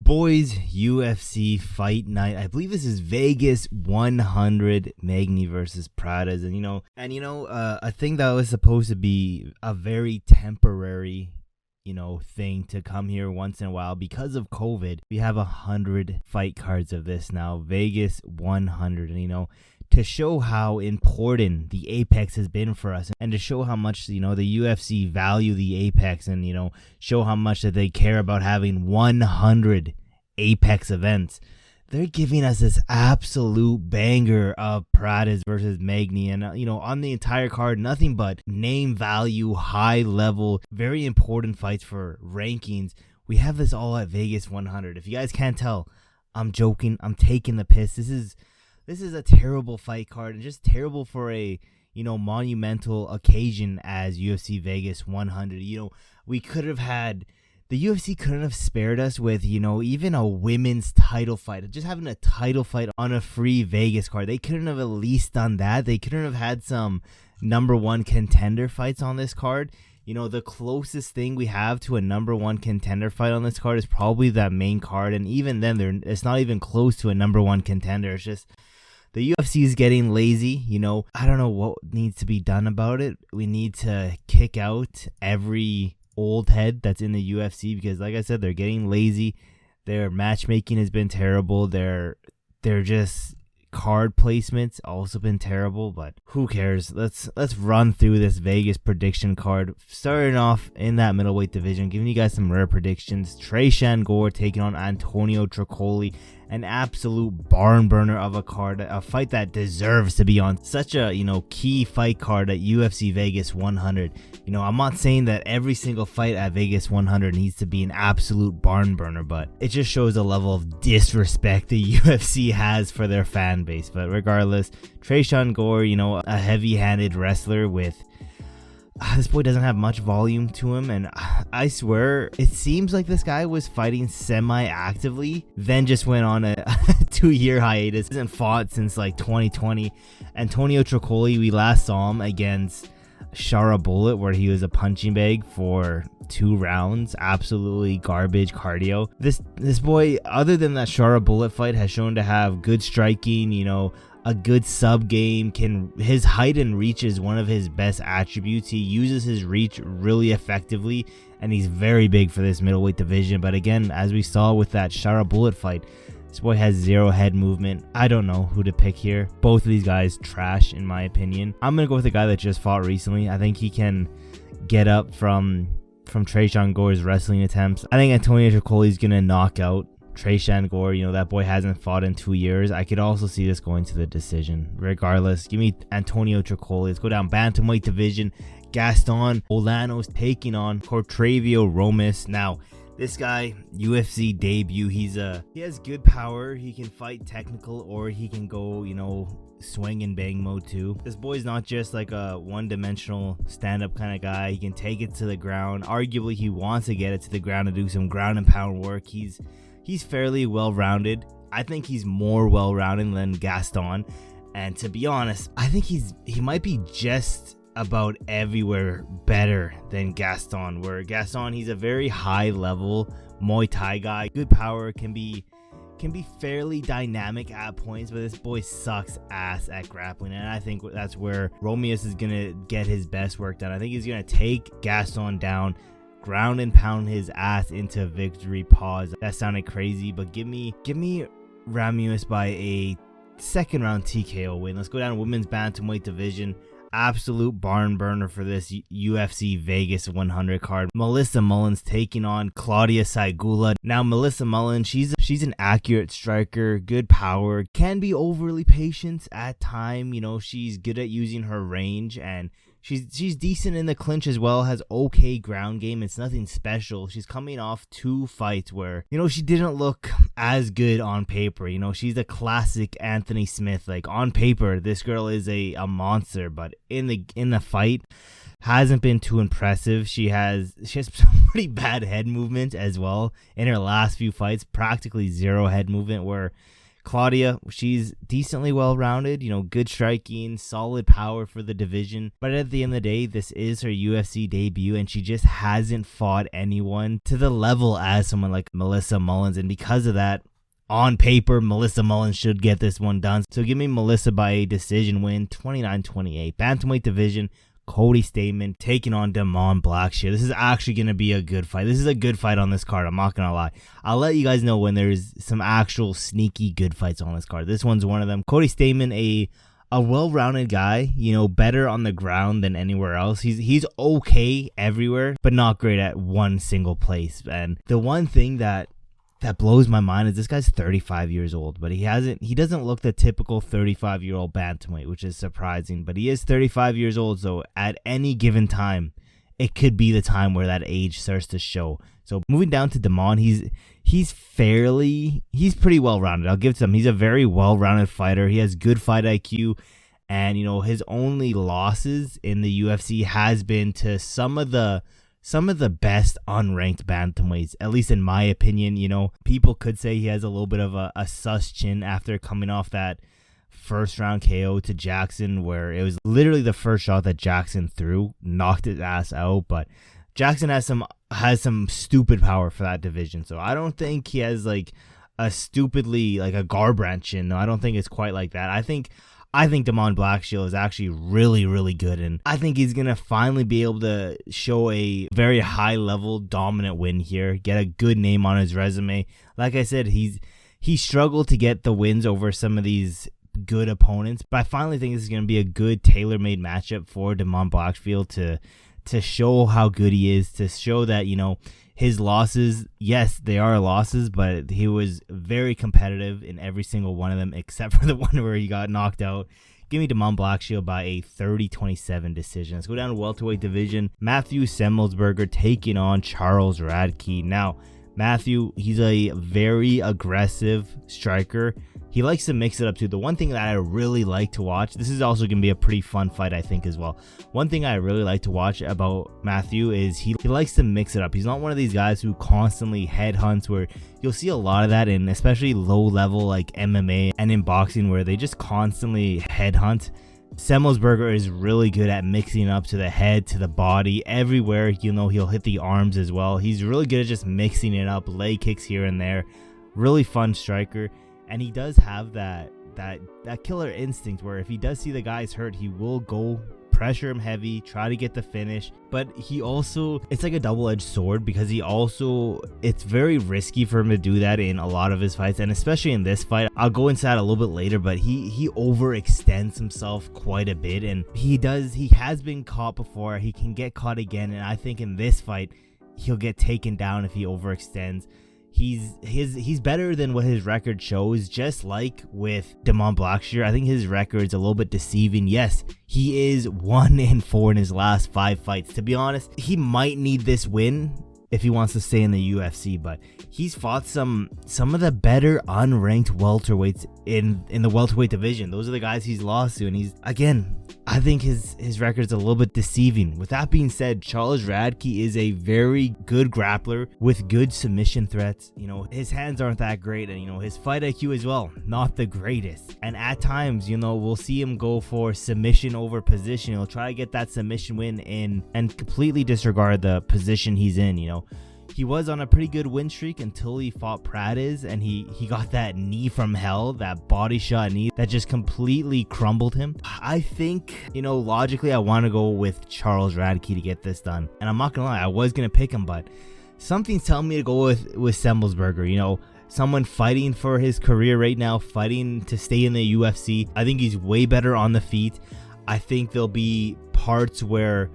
Boys, UFC fight night. I believe this is Vegas 100, Magny versus Prates. A thing that was supposed to be a very temporary, thing to come here once in a while because of COVID. We have 100 fight cards of this now. Vegas 100. And, to show how important the Apex has been for us and to show how much, the UFC value the Apex and, show how much that they care about having 100 Apex events. They're giving us this absolute banger of Prates versus Magny. And, on the entire card, nothing but name value, high level, very important fights for rankings. We have this all at Vegas 100. If you guys can't tell, I'm joking. I'm taking the piss. This is a terrible fight card and just terrible for a, monumental occasion as UFC Vegas 100. We could have had, the UFC couldn't have spared us with, even a women's title fight. Just having a title fight on a free Vegas card. They couldn't have at least done that. They couldn't have had some number one contender fights on this card. The closest thing we have to a number one contender fight on this card is probably that main card. And even then, it's not even close to a number one contender. It's just, the UFC is getting lazy. I don't know what needs to be done about it. We need to kick out every old head that's in the UFC because, like I said, they're getting lazy. Their matchmaking has been terrible. They're just card placements also been terrible, but who cares? Let's run through this Vegas prediction card. Starting off in that middleweight division, giving you guys some rare predictions. Tresean Gore taking on Antonio Trocoli. An absolute barn burner of a card, a fight that deserves to be on such a, key fight card at UFC Vegas 100. I'm not saying that every single fight at Vegas 100 needs to be an absolute barn burner, but it just shows the level of disrespect the UFC has for their fan base. But regardless, Tresean Gore, a heavy-handed wrestler with this boy doesn't have much volume to him, and I swear it seems like this guy was fighting semi-actively, then just went on a 2-year hiatus. Hasn't fought since 2020. Antonio Trocoli, we last saw him against Shara Bullet, where he was a punching bag for 2 rounds. Absolutely garbage cardio. This boy, other than that Shara Bullet fight, has shown to have good striking, a good sub game. His height and reach is one of his best attributes. He uses his reach really effectively, and he's very big for this middleweight division. But again, as we saw with that Shara Bullet fight, this boy has 0 head movement. I don't know who to pick here. Both of these guys trash in my opinion. I'm gonna go with the guy that just fought recently. I think he can get up from Tresean Gore's wrestling attempts. I think Antonio Trocoli is gonna knock out Tresean Gore. That boy hasn't fought in 2 years. I could also see this going to the decision. Regardless, give me Antonio Trocoli. Let's go down bantamweight division. Gaston, Bolanos taking on Cortavious Romious. Now, this guy, UFC debut, he has good power. He can fight technical, or he can go, swing and bang mode too. This boy's not just like a one-dimensional stand-up kind of guy. He can take it to the ground. Arguably, he wants to get it to the ground and do some ground and pound work. He's fairly well-rounded. I think he's more well-rounded than Gaston. And to be honest, I think he might be just about everywhere better than Gaston. Where Gaston, he's a very high-level Muay Thai guy. Good power, can be fairly dynamic at points, but this boy sucks ass at grappling. And I think that's where Romious is going to get his best work done. I think he's going to take Gaston down, ground and pound his ass into victory. Pause. That sounded crazy, but give me Romious by a second round TKO win. Let's go down to women's bantamweight division. Absolute barn burner for this UFC Vegas 100 card. Melissa Mullins taking on Klaudia Syguła. Now, Melissa Mullins, she's an accurate striker, good power, can be overly patient at time. She's good at using her range, and she's decent in the clinch as well, has okay ground game. It's nothing special. She's coming off 2 fights where, she didn't look as good on paper. She's a classic Anthony Smith. Like, on paper, this girl is a monster, but in the fight, hasn't been too impressive. She has some pretty bad head movement as well in her last few fights. Practically 0 head movement, where Klaudia, she's decently well-rounded, good striking, solid power for the division. But at the end of the day, this is her UFC debut, and she just hasn't fought anyone to the level as someone like Melissa Mullins. And because of that, on paper, Melissa Mullins should get this one done. So give me Melissa by a decision win, 29-28. Bantamweight division, Cody Stamann taking on Damon Blackshear. This is actually going to be a good fight. This is a good fight on this card. I'm not going to lie. I'll let you guys know when there's some actual sneaky good fights on this card. This one's one of them. Cody Stamann, a well-rounded guy, better on the ground than anywhere else. He's okay everywhere, but not great at one single place. And the one thing that blows my mind is this guy's 35 years old, but he doesn't look the typical 35-year-old bantamweight, which is surprising, but he is 35 years old, so at any given time, it could be the time where that age starts to show. So moving down to Damon, he's pretty well-rounded. I'll give it to him. He's a very well-rounded fighter. He has good fight IQ, and his only losses in the UFC has been to some of the best unranked bantamweights, at least in my opinion. People could say he has a little bit of a sus chin after coming off that first round KO to Jackson, where it was literally the first shot that Jackson threw, knocked his ass out. But Jackson has some stupid power for that division. So I don't think he has like a stupidly like a Garbrandt chin. No, I don't think it's quite like that. I think Damon Blackshear is actually really, really good, and I think he's going to finally be able to show a very high-level dominant win here, get a good name on his resume. Like I said, he struggled to get the wins over some of these good opponents, but I finally think this is going to be a good tailor-made matchup for Damon Blackshear to show how good he is, to show that, his losses, yes, they are losses, but he was very competitive in every single one of them, except for the one where he got knocked out. Give me Damon Blackshear by a 30-27 decision. Let's go down to welterweight division. Matthew Semelsberger taking on Charles Radke. Now, Matthew, he's a very aggressive striker. He likes to mix it up too. The one thing that I really like to watch, this is also going to be a pretty fun fight, I think, as well. One thing I really like to watch about Matthew is he likes to mix it up. He's not one of these guys who constantly headhunts, where you'll see a lot of that in especially low level like MMA and in boxing, where they just constantly headhunt. Semelsberger is really good at mixing up to the head, to the body, everywhere. He'll hit the arms as well. He's really good at just mixing it up, leg kicks here and there. Really fun striker. And he does have that killer instinct where if he does see the guys hurt, he will go pressure him heavy, try to get the finish. But he also, it's like a double-edged sword, because it's very risky for him to do that in a lot of his fights, and especially in this fight. I'll go into that a little bit later, but he overextends himself quite a bit, and he has been caught before. He can get caught again, and I think in this fight he'll get taken down if he overextends. He's better than what his record shows, just like with Damon Blackshear. I think his record's a little bit deceiving. Yes, he is 1-4 in his last 5 fights. To be honest, he might need this win if he wants to stay in the UFC, but he's fought some of the better unranked welterweights in the welterweight division. Those are the guys he's lost to, and I think his record's a little bit deceiving. With that being said, Charles Radke is a very good grappler with good submission threats. His hands aren't that great, and his fight IQ as well, not the greatest. And at times, we'll see him go for submission over position. He'll try to get that submission win in and completely disregard the position he's in. He was on a pretty good win streak until he fought Prates, and he got that knee from hell, that body shot knee that just completely crumbled him. I think, logically I want to go with Charles Radke to get this done. And I'm not going to lie, I was going to pick him, but something's telling me to go with Semelsberger. Someone fighting for his career right now, fighting to stay in the UFC. I think he's way better on the feet. I think there'll be parts where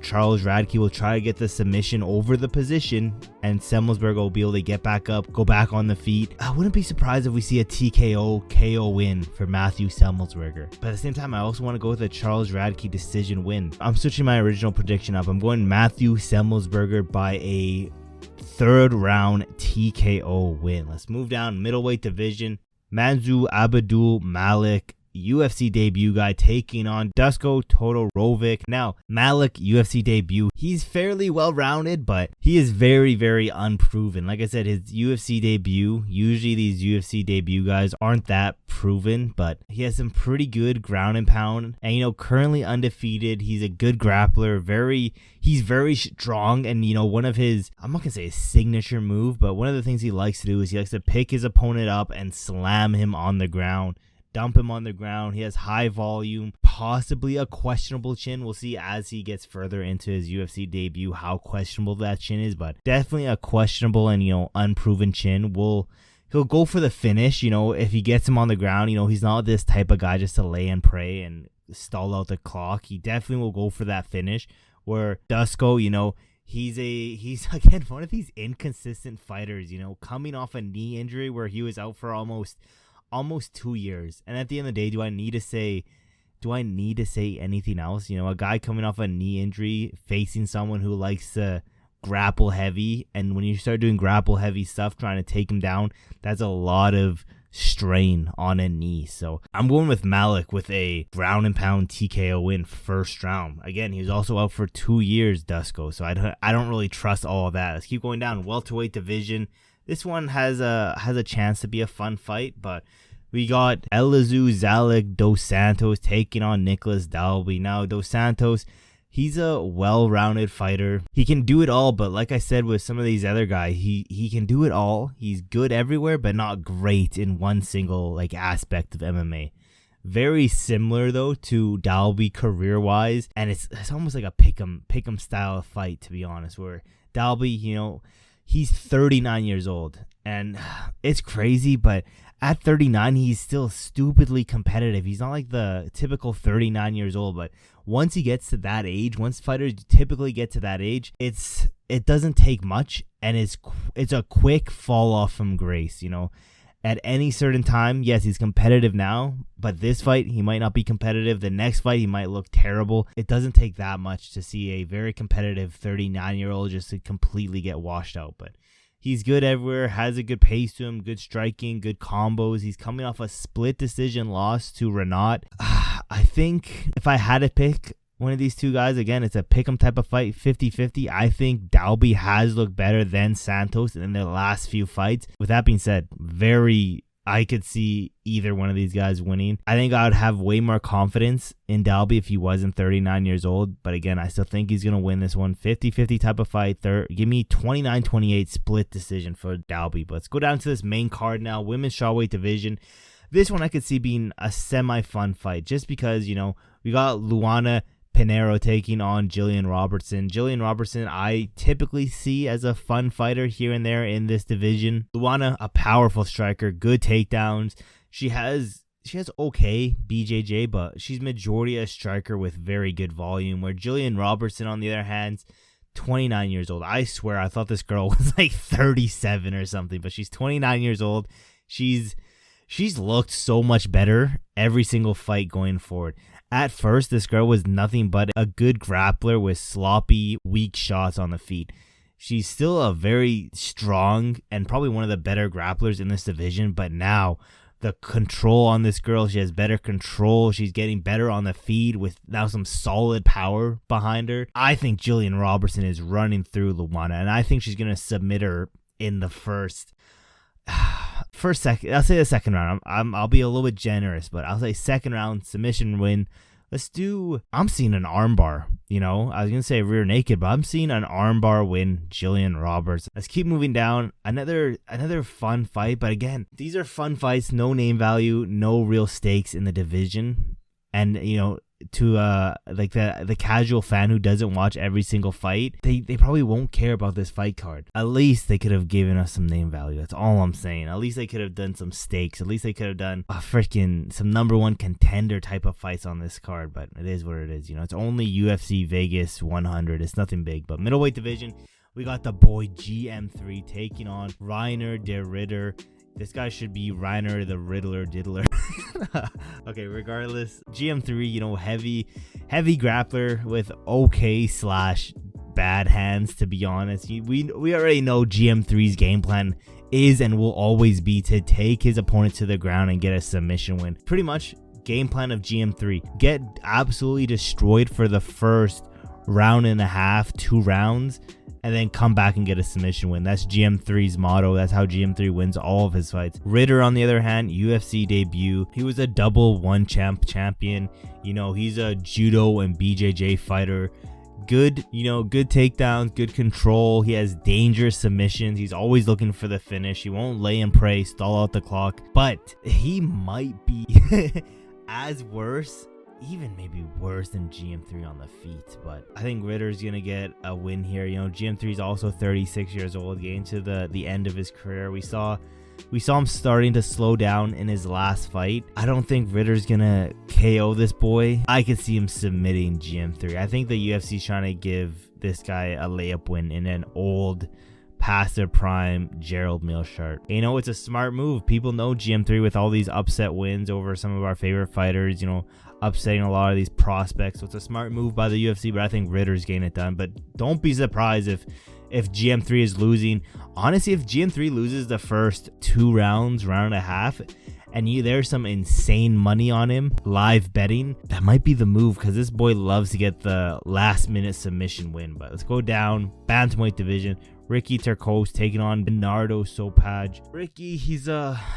Charles Radke will try to get the submission over the position, and Semelsberger will be able to get back up, go back on the feet. I wouldn't be surprised if we see a TKO KO win for Matthew Semelsberger. But at the same time, I also want to go with a Charles Radke decision win. I'm switching my original prediction up. I'm going Matthew Semelsberger by a 3rd round TKO win. Let's move down middleweight division. Manzu Abdul-Malik UFC debut guy, taking on Dusko Todorovic. Now, Malik, UFC debut. He's fairly well-rounded, but he is very, very unproven. Like I said, his UFC debut, usually these UFC debut guys aren't that proven, but he has some pretty good ground and pound. And, you know, currently undefeated. He's a good grappler. He's very strong. And, you know, one of his, I'm not going to say his signature move, but one of the things he likes to do is he likes to pick his opponent up and slam him on the ground. Dump him on the ground. He has high volume, possibly a questionable chin. We'll see as he gets further into his UFC debut how questionable that chin is, but definitely a questionable and, you know, unproven chin. He'll go for the finish, you know, if he gets him on the ground. You know, he's not this type of guy just to lay and pray and stall out the clock. He definitely will go for that finish, where Dusko, you know, he's again one of these inconsistent fighters, you know, coming off a knee injury where he was out for almost 2 years. And at the end of the day, do I need to say anything else? You know, a guy coming off a knee injury facing someone who likes to grapple heavy, and when you start doing grapple heavy stuff trying to take him down, that's a lot of strain on a knee. So I'm going with Malik with a ground and pound TKO win first round. Again, he was also out for 2 years, Dusko, so I don't really trust all of that. Let's keep going down. Welterweight division. This one has a chance to be a fun fight, but we got Elizeu Zalek Dos Santos taking on Nicholas Dalby. Now, Dos Santos, he's a well-rounded fighter. He can do it all, but like I said with some of these other guys, he can do it all. He's good everywhere, but not great in one single like aspect of MMA. Very similar though to Dalby career-wise, and it's almost like a pick'em style of fight, to be honest, where Dalby, you know, he's 39 years old, and it's crazy, but at 39, he's still stupidly competitive. He's not like the typical 39 years old, but once he gets to that age, once fighters typically get to that age, it doesn't take much, and it's a quick fall off from grace, you know. At any certain time, yes, he's competitive now, but this fight, he might not be competitive. The next fight, he might look terrible. It doesn't take that much to see a very competitive 39-year-old just to completely get washed out, but he's good everywhere, has a good pace to him, good striking, good combos. He's coming off a split decision loss to Renat. I think if I had to pick one of these two guys, again, it's a pick'em type of fight, 50-50. I think Dalby has looked better than Santos in their last few fights. With that being said, I could see either one of these guys winning. I think I would have way more confidence in Dalby if he wasn't 39 years old. But again, I still think he's going to win this one. 50-50 type of fight. Give me 29-28 split decision for Dalby. But let's go down to this main card now. Women's strawweight division. This one I could see being a semi-fun fight just because, you know, we got Luana Pinheiro taking on Gillian Robertson. Gillian Robertson, I typically see as a fun fighter here and there in this division. Luana, a powerful striker, good takedowns. She has okay BJJ, but she's majority a striker with very good volume. Where Gillian Robertson, on the other hand, 29 years old. I swear I thought this girl was like 37 or something, but she's 29 years old. She's looked so much better every single fight going forward. At first, this girl was nothing but a good grappler with sloppy, weak shots on the feet. She's still a very strong and probably one of the better grapplers in this division, but now the control on this girl, she has better control. She's getting better on the feet with now some solid power behind her. I think Gillian Robertson is running through Luana, and I think she's going to submit her in the first second. I'll say the second round. I'll be a little bit generous, but I'll say second round submission win. I'm seeing an armbar. You know, I was gonna say rear naked, but I'm seeing an armbar win, Gillian Roberts. Let's keep moving down. Another fun fight, but again, these are fun fights. No name value, no real stakes in the division, and you know, to like the casual fan who doesn't watch every single fight, they probably won't care about this fight card. At least they could have given us some name value. That's all I'm saying. At least they could have done some stakes. At least they could have done some number one contender type of fights on this card. But it is what it is. You know, it's only UFC Vegas 100. It's nothing big. But middleweight division, we got the boy GM3 taking on Reinier der Ritter. This guy should be Reinier the Riddler Diddler. Okay, regardless, GM3, you know, heavy grappler with okay/bad hands, to be honest. We already know GM3's game plan is and will always be to take his opponent to the ground and get a submission win. Pretty much Game plan of GM3. Get absolutely destroyed for the first round and a half, 2 rounds, and then come back and get a submission win. That's GM3's motto. That's how GM3 wins all of his fights. Ritter, on the other hand, UFC debut. He was a double one champion. You know, he's a judo and BJJ fighter. Good, you know, good takedowns, good control. He has dangerous submissions. He's always looking for the finish. He won't lay and pray, stall out the clock. But he might be as worse, even maybe worse than GM3 on the feet. But I think Ritter's gonna get a win here. You know, GM3 is also 36 years old, getting to the end of his career. We saw him starting to slow down in his last fight. I don't think Ritter's gonna KO this boy. I could see him submitting GM3. I think the UFC's trying to give this guy a layup win in an old, past their prime Gerald Meerschaert. You know, it's a smart move. People know GM3 with all these upset wins over some of our favorite fighters, you know, upsetting a lot of these prospects. So it's a smart move by the UFC, but I think Ritter's getting it done. But don't be surprised if GM3 is losing. Honestly, if GM3 loses the first 2 rounds, round and a half, and there's some insane money on him, live betting, that might be the move, because this boy loves to get the last minute submission win. But let's go down, bantamweight division. Ricky Turcios taking on Benardo Sopaj. Ricky, this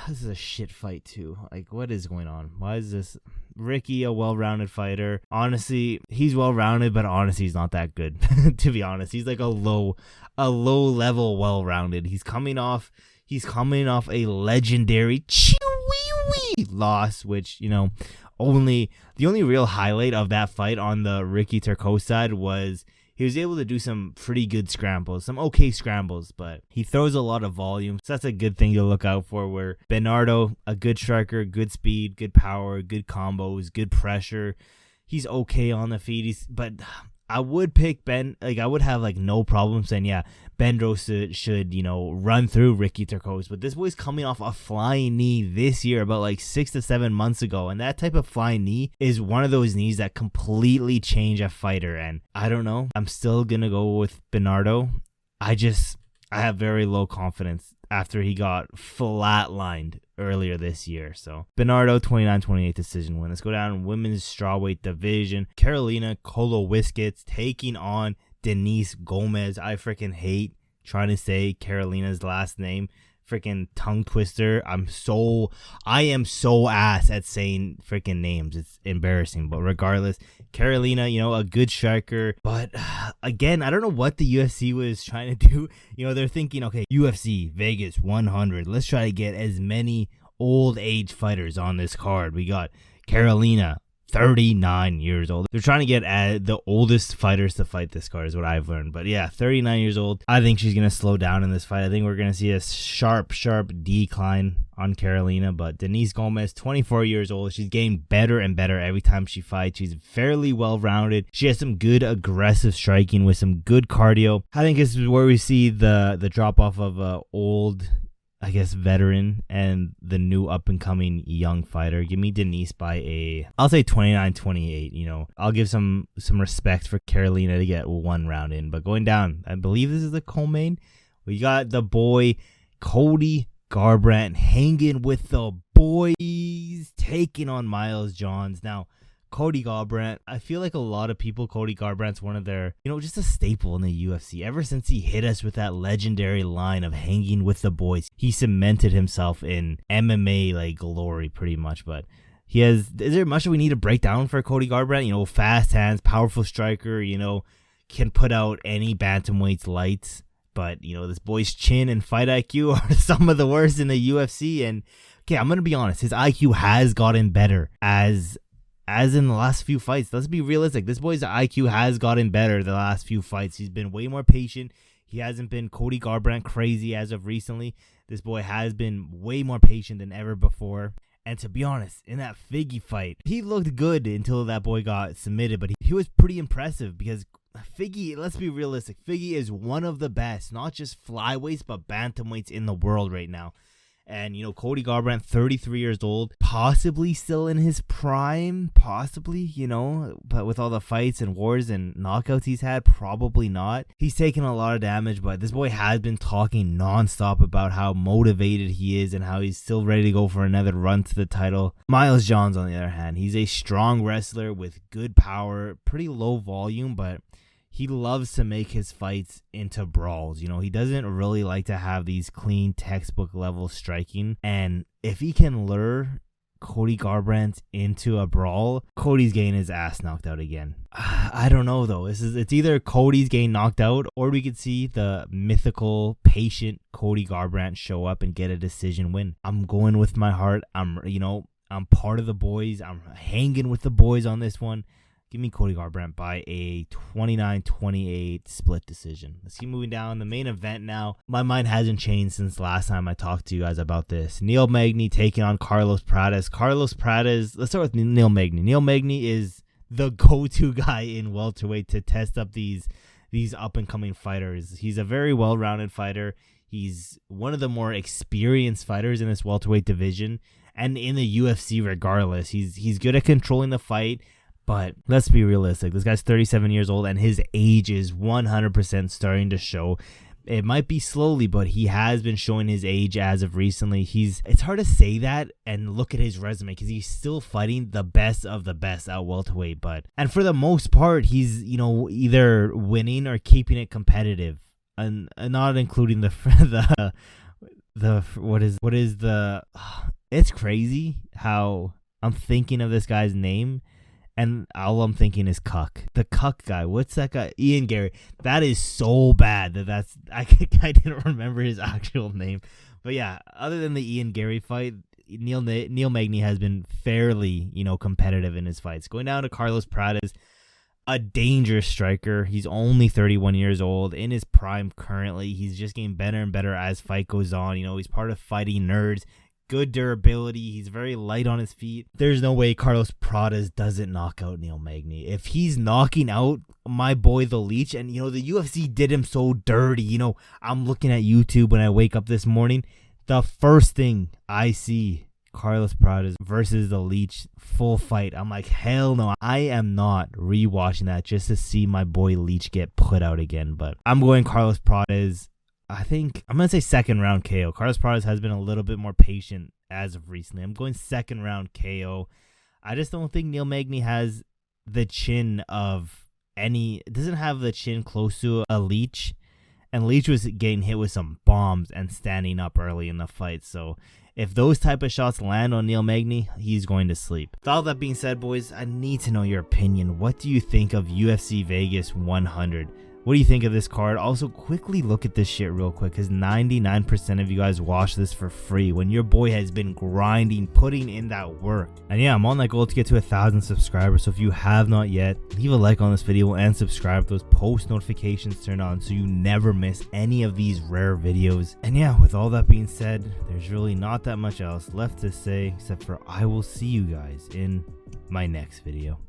is a shit fight too. Like, what is going on? Why is this? Ricky, a well-rounded fighter. Honestly, he's well-rounded, but honestly, he's not that good. To be honest, he's like a low level well-rounded. He's coming off a legendary loss, which, you know, the only real highlight of that fight on the Ricky Turcios side was he was able to do some pretty good scrambles, some okay scrambles, but he throws a lot of volume. So that's a good thing to look out for, where Benardo, a good striker, good speed, good power, good combos, good pressure. He's okay on the feet. But I would pick Ben. Like, I would have like no problem saying, yeah, Benardo should, you know, run through Ricky Turcios. But this boy's coming off a flying knee this year, about like 6 to 7 months ago. And that type of flying knee is one of those knees that completely change a fighter. And I don't know. I'm still going to go with Benardo. I have very low confidence after he got flatlined earlier this year. So Benardo, 29-28 decision win. Let's go down women's strawweight division. Karolina Kowalkiewicz taking on Denise Gomes. I freaking hate trying to say Karolina's last name. Freaking tongue twister. I am so ass at saying freaking names. It's embarrassing. But regardless, Karolina, you know, a good striker. But again, I don't know what the UFC was trying to do. You know, they're thinking, okay, UFC, Vegas 100. Let's try to get as many old age fighters on this card. We got Karolina, 39 years old. They're trying to get the oldest fighters to fight this card, is what I've learned. But yeah, 39 years old. I think she's going to slow down in this fight. I think we're going to see a sharp decline on Karolina. But Denise Gomes, 24 years old. She's getting better and better every time she fights. She's fairly well-rounded. She has some good aggressive striking with some good cardio. I think this is where we see the drop-off of old, I guess, veteran and the new up-and-coming young fighter. Give me Denise by I'll say 29-28. You know, I'll give some respect for Karolina to get 1 round in. But going down, I believe this is the co-main. We got the boy Cody Garbrandt hanging with the boys, taking on Miles Johns. Now, Cody Garbrandt, I feel like a lot of people, Cody Garbrandt's one of their, you know, just a staple in the UFC. Ever since he hit us with that legendary line of hanging with the boys, he cemented himself in MMA like glory pretty much. But is there much that we need to break down for Cody Garbrandt? You know, fast hands, powerful striker, you know, can put out any bantamweight's lights. But, you know, this boy's chin and fight IQ are some of the worst in the UFC. And, okay, I'm going to be honest, his IQ has gotten better as in the last few fights. Let's be realistic. This boy's IQ has gotten better the last few fights. He's been way more patient. He hasn't been Cody Garbrandt crazy as of recently. This boy has been way more patient than ever before. And to be honest, in that Figgy fight, he looked good until that boy got submitted. But he was pretty impressive because Figgy, let's be realistic, Figgy is one of the best, not just flyweights, but bantamweights in the world right now. And, you know, Cody Garbrandt, 33 years old, possibly still in his prime, possibly, you know, but with all the fights and wars and knockouts he's had, probably not. He's taken a lot of damage, but this boy has been talking nonstop about how motivated he is and how he's still ready to go for another run to the title. Miles Johns, on the other hand, he's a strong wrestler with good power, pretty low volume, but he loves to make his fights into brawls. You know, he doesn't really like to have these clean textbook level striking. And if he can lure Cody Garbrandt into a brawl, Cody's getting his ass knocked out again. I don't know though. It's either Cody's getting knocked out, or we could see the mythical, patient Cody Garbrandt show up and get a decision win. I'm going with my heart. I'm part of the boys. I'm hanging with the boys on this one. Give me Cody Garbrandt by a 29-28 split decision. Let's keep moving down. The main event now. My mind hasn't changed since last time I talked to you guys about this. Neil Magny taking on Carlos Prates. Carlos Prates, let's start with Neil Magny. Neil Magny is the go-to guy in welterweight to test up these up-and-coming fighters. He's a very well-rounded fighter. He's one of the more experienced fighters in this welterweight division and in the UFC regardless. He's good at controlling the fight. But let's be realistic. This guy's 37 years old, and his age is 100% starting to show. It might be slowly, but he has been showing his age as of recently. It's hard to say that and look at his resume because he's still fighting the best of the best at welterweight. And for the most part, he's, you know, either winning or keeping it competitive, and not including it's crazy how I'm thinking of this guy's name. And all I'm thinking is Cuck. The Cuck guy. What's that guy? Ian Gary. That is so bad I didn't remember his actual name. But yeah, other than the Ian Gary fight, Neil Magny has been fairly, you know, competitive in his fights. Going down to Carlos Prates, a dangerous striker. He's only 31 years old, in his prime currently. He's just getting better and better as fight goes on. You know, he's part of Fighting Nerds. Good durability. He's very light on his feet. There's no way Carlos Prates doesn't knock out Neil Magny. If he's knocking out my boy the Leech, and you know the UFC did him so dirty. You know, I'm looking at YouTube when I wake up this morning. The first thing I see, Carlos Prates versus the Leech full fight. I'm like, hell no. I am not rewatching that just to see my boy Leech get put out again. But I'm going Carlos Prates. I think I'm going to say second round KO. Carlos Prates has been a little bit more patient as of recently. I'm going second round KO. I just don't think Neil Magny has the chin of doesn't have the chin close to a Leech. And Leech was getting hit with some bombs and standing up early in the fight. So if those type of shots land on Neil Magny, he's going to sleep. With all that being said, boys, I need to know your opinion. What do you think of UFC Vegas 100? What do you think of this card? Also, quickly look at this shit real quick because 99% of you guys watch this for free when your boy has been grinding, putting in that work. And yeah, I'm on that goal to get to 1,000 subscribers. So if you have not yet, leave a like on this video and subscribe. Those post notifications turned on so you never miss any of these rare videos. And yeah, with all that being said, there's really not that much else left to say except for I will see you guys in my next video.